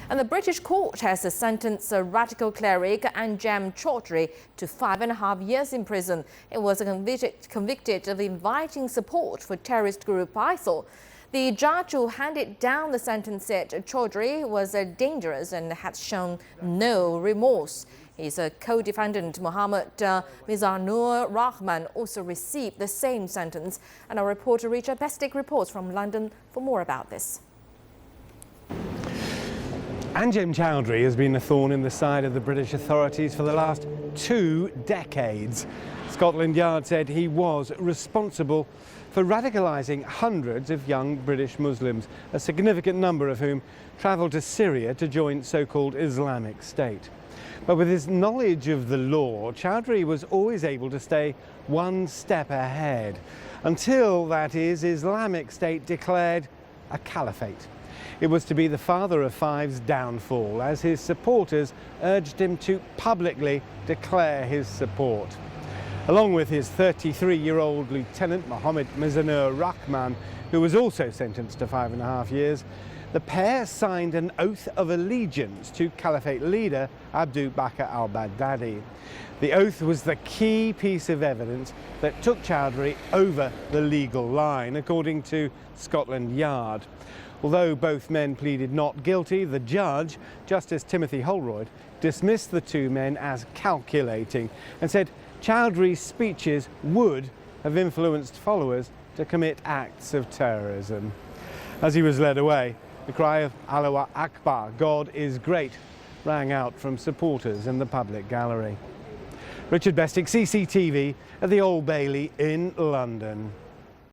And the British court has sentenced radical cleric Anjem Choudary to 5.5 years in prison. He was convicted of inviting support for terrorist group ISIL. The judge who handed down the sentence said Choudary was dangerous and had shown no remorse. His co-defendant Mohammed Mizanur Rahman also received the same sentence. And our reporter Richard Bestic reports from London for more about this. Anjem Choudary has been a thorn in the side of the British authorities for the last 2 decades. Scotland Yard said he was responsible for radicalising hundreds of young British Muslims, a significant number of whom travelled to Syria to join so-called Islamic State. But with his knowledge of the law, Choudary was always able to stay one step ahead, until, that is, Islamic State declared a caliphate. It was to be the father of five's downfall, as his supporters urged him to publicly declare his support. Along with his 33-year-old lieutenant, Mohammed Mizanur Rahman, who was also sentenced to 5.5 years, the pair signed an oath of allegiance to caliphate leader Abu Bakr al-Baghdadi. The oath was the key piece of evidence that took Choudary over the legal line, according to Scotland Yard. Although both men pleaded not guilty, the judge, Justice Timothy Holroyd, dismissed the two men as calculating and said Chowdary's speeches would have influenced followers to commit acts of terrorism. As he was led away, the cry of Allahu Akbar, God is great, rang out from supporters in the public gallery. Richard Bestic, CCTV at the Old Bailey in London.